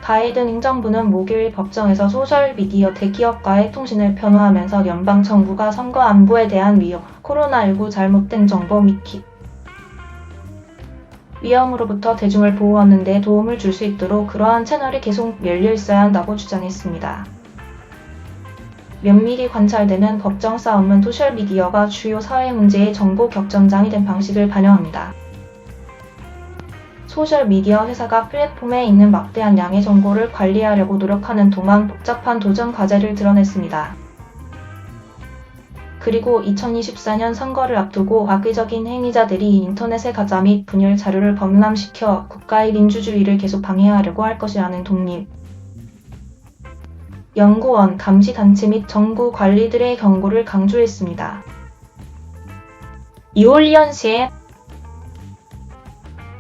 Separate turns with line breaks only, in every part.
바이든 행정부는 목요일 법정에서 소셜미디어 대기업과의 통신을 편호하면서 연방 정부가 선거 안보에 대한 위협, 코로나19 잘못된 정보 및 위험으로부터 대중을 보호하는 데 도움을 줄 수 있도록 그러한 채널이 계속 열려 있어야 한다고 주장했습니다. 면밀히 관찰되는 법정 싸움은 소셜미디어가 주요 사회 문제의 정보 격전장이 된 방식을 반영합니다. 소셜미디어 회사가 플랫폼에 있는 막대한 양의 정보를 관리하려고 노력하는 동안 복잡한 도전 과제를 드러냈습니다. 그리고 2024년 선거를 앞두고 악의적인 행위자들이 인터넷의 가짜 및 분열 자료를 범람시켜 국가의 민주주의를 계속 방해하려고 할 것이라는 독립 연구원, 감시단체 및 정부 관리들의 경고를 강조했습니다. 뉴올리언스의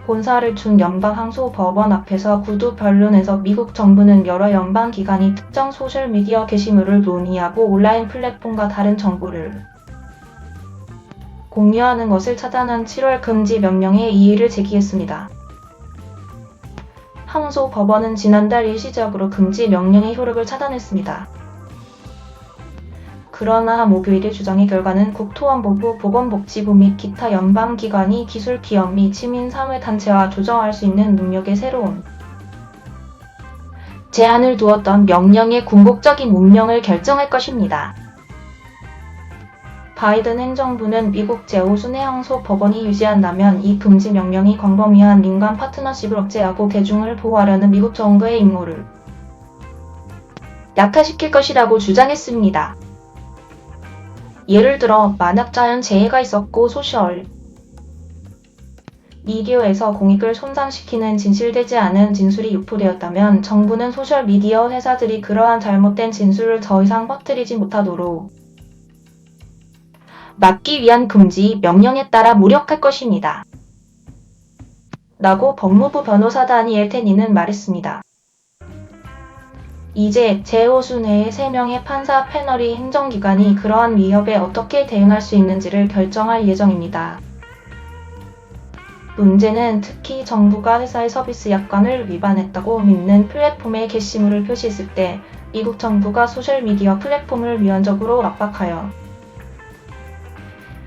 본사를 둔 연방항소법원 앞에서 구두 변론에서 미국 정부는 여러 연방기관이 특정 소셜미디어 게시물을 논의하고 온라인 플랫폼과 다른 정보를 공유하는 것을 차단한 7월 금지 명령에 이의를 제기했습니다. 항소법원은 지난달 일시적으로 금지 명령의 효력을 차단했습니다. 그러나 목요일의 주장의 결과는 국토안보부, 보건복지부 및 기타 연방기관이 기술기업 및 시민사회단체와 조정할 수 있는 능력의 새로운 제한을 두었던 명령의 궁극적인 운명을 결정할 것입니다. 바이든 행정부는 미국 제5순회 항소법원이 유지한다면 이 금지 명령이 광범위한 민간 파트너십을 억제하고 대중을 보호하려는 미국 정부의 임무를 약화시킬 것이라고 주장했습니다. 예를 들어 만약 자연재해가 있었고 소셜 미디어에서 공익을 손상시키는 진실되지 않은 진술이 유포되었다면 정부는 소셜미디어 회사들이 그러한 잘못된 진술을 더 이상 퍼뜨리지 못하도록 막기 위한 금지 명령에 따라 무력할 것입니다. 라고 법무부 변호사 다니엘 테니는 말했습니다. 이제 제5순회의 3명의 판사 패널이 행정기관이 그러한 위협에 어떻게 대응할 수 있는지를 결정할 예정입니다. 문제는 특히 정부가 회사의 서비스 약관을 위반했다고 믿는 플랫폼에 게시물을 표시했을 때 미국 정부가 소셜미디어 플랫폼을 위헌적으로 압박하여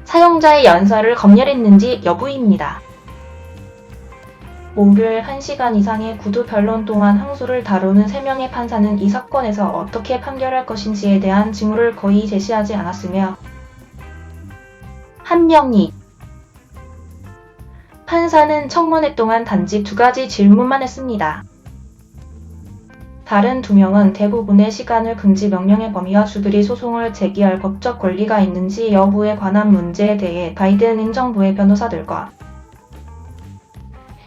사용자의 연설을 검열했는지 여부입니다. 목요일 1시간 이상의 구두 변론 동안 항소를 다루는 3명의 판사는 이 사건에서 어떻게 판결할 것인지에 대한 징후를 거의 제시하지 않았으며 한 명이 판사는 청문회 동안 단지 2가지 질문만 했습니다. 다른 2명은 대부분의 시간을 금지 명령의 범위와 주들이 소송을 제기할 법적 권리가 있는지 여부에 관한 문제에 대해 바이든 행정부의 변호사들과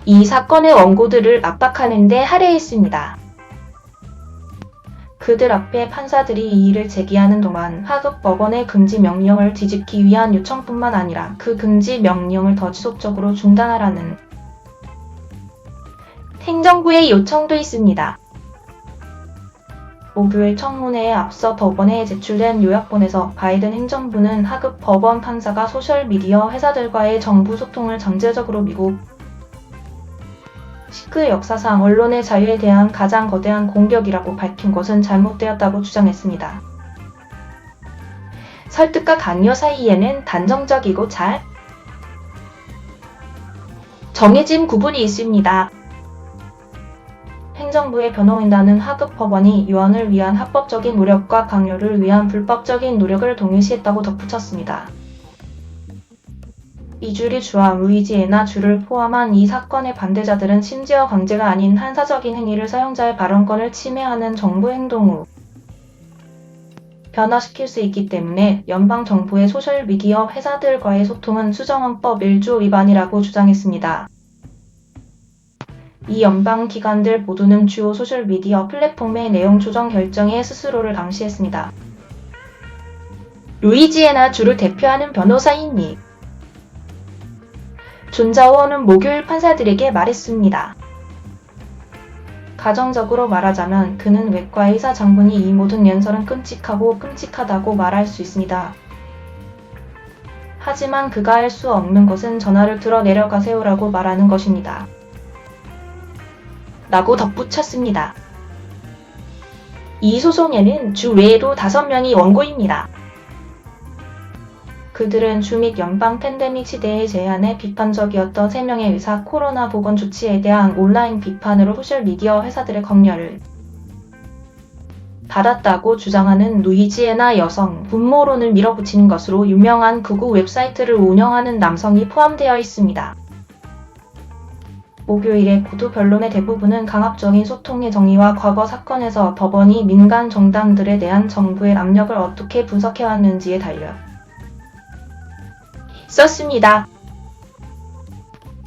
이 사건의 원고들을 압박하는 데 할애했습니다. 그들 앞에 판사들이 이의를 제기하는 동안 하급 법원의 금지 명령을 뒤집기 위한 요청뿐만 아니라 그 금지 명령을 더 지속적으로 중단하라는 행정부의 요청도 있습니다. 목요일 청문회에 앞서 법원에 제출된 요약본에서 바이든 행정부는 하급 법원 판사가 소셜미디어 회사들과의 정부 소통을 잠재적으로 미국 시크의 역사상 언론의 자유에 대한 가장 거대한 공격이라고 밝힌 것은 잘못되었다고 주장했습니다. 설득과 강요 사이에는 단정적이고 잘 정해진 구분이 있습니다. 행정부의 변호인단은 하급 법원이 유언을 위한 합법적인 노력과 강요를 위한 불법적인 노력을 동일시했다고 덧붙였습니다. 미주리 주와 루이지애나 주를 포함한 이 사건의 반대자들은 심지어 강제가 아닌 한사적인 행위를 사용자의 발언권을 침해하는 정부 행동 후 변화시킬 수 있기 때문에 연방 정부의 소셜미디어 회사들과의 소통은 수정헌법 1조 위반이라고 주장했습니다. 이 연방 기관들 모두는 주요 소셜미디어 플랫폼의 내용 조정 결정에 스스로를 감시했습니다. 루이지애나 주를 대표하는 변호사인 존 자우어는 목요일 판사들에게 말했습니다. 가정적으로 말하자면 그는 외과 의사 장군이 이 모든 연설은 끔찍하고 끔찍하다고 말할 수 있습니다. 하지만 그가 할 수 없는 것은 전화를 들어 내려가세요라고 말하는 것입니다. 라고 덧붙였습니다. 이 소송에는 주 외에도 5명이 원고입니다. 그들은 주 및 연방 팬데믹 시대의 제한에 비판적이었던 3명의 의사 코로나 보건 조치에 대한 온라인 비판으로 소셜미디어 회사들의 검열을 받았다고 주장하는 루이지애나 여성 분모론을 밀어붙이는 것으로 유명한 극우 웹사이트를 운영하는 남성이 포함되어 있습니다. 목요일에 구두 변론의 대부분은 강압적인 소통의 정의와 과거 사건에서 법원이 민간 정당들에 대한 정부의 압력을 어떻게 분석해왔는지에 달려 있었습니다.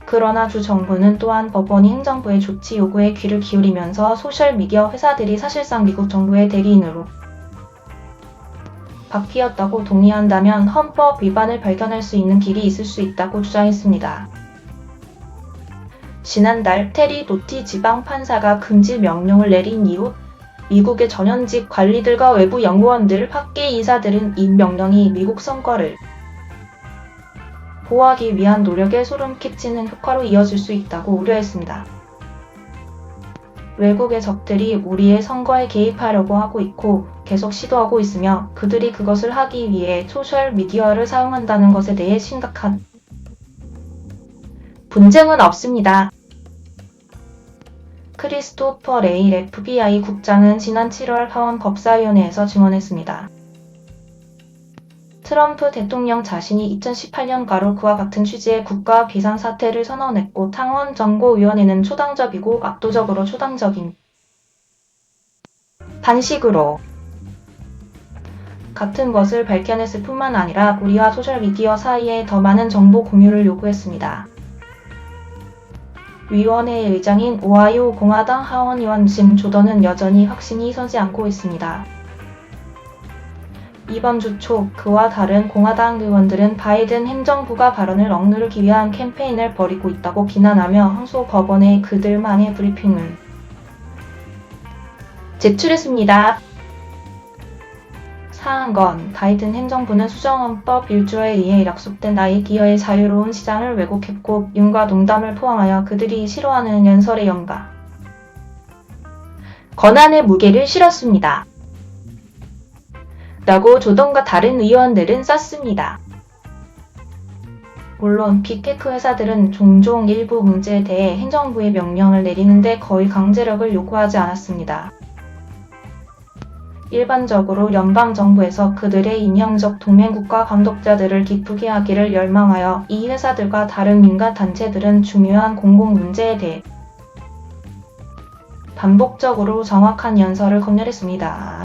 그러나 주 정부는 또한 법원이 행정부의 조치 요구에 귀를 기울이면서 소셜미디어 회사들이 사실상 미국 정부의 대리인으로 바뀌었다고 동의한다면 헌법 위반을 발견할 수 있는 길이 있을 수 있다고 주장했습니다. 지난달 테리 도티 지방판사가 금지 명령을 내린 이후 미국의 전현직 관리들과 외부 연구원들, 학계 인사들은 이 명령이 미국 선거를 보호하기 위한 노력에 소름 끼치는 효과로 이어질 수 있다고 우려했습니다. 외국의 적들이 우리의 선거에 개입하려고 하고 있고 계속 시도하고 있으며 그들이 그것을 하기 위해 소셜미디어를 사용한다는 것에 대해 심각한 분쟁은 없습니다. 크리스토퍼 레일 FBI 국장은 지난 7월 하원 법사위원회에서 증언했습니다. 트럼프 대통령 자신이 2018년가로 그와 같은 취지의 국가 비상사태를 선언했고 상원정보위원회는 초당적이고 압도적으로 초당적인 방식으로 같은 것을 밝혀냈을 뿐만 아니라 우리와 소셜미디어 사이에 더 많은 정보 공유를 요구했습니다. 위원회의 의장인 오하이오 공화당 하원의원 짐 조던은 여전히 확신이 서지 않고 있습니다. 이번 주 초 그와 다른 공화당 의원들은 바이든 행정부가 발언을 억누르기 위한 캠페인을 벌이고 있다고 비난하며 항소법원에 그들만의 브리핑을 제출했습니다. 사안건 바이든 행정부는 수정헌법 1조에 의해 약속된 나의 기여의 자유로운 시장을 왜곡했고 윤과 농담을 포함하여 그들이 싫어하는 연설의 연가 권한의 무게를 실었습니다. 라고 조던과 다른 의원들은 썼습니다. 물론 빅테크 회사들은 종종 일부 문제에 대해 행정부의 명령을 내리는데 거의 강제력을 요구하지 않았습니다. 일반적으로 연방정부에서 그들의 인형적 동맹국가 감독자들을 기쁘게 하기를 열망하여 이 회사들과 다른 민간 단체들은 중요한 공공 문제에 대해 반복적으로 정확한 연설을 검열했습니다.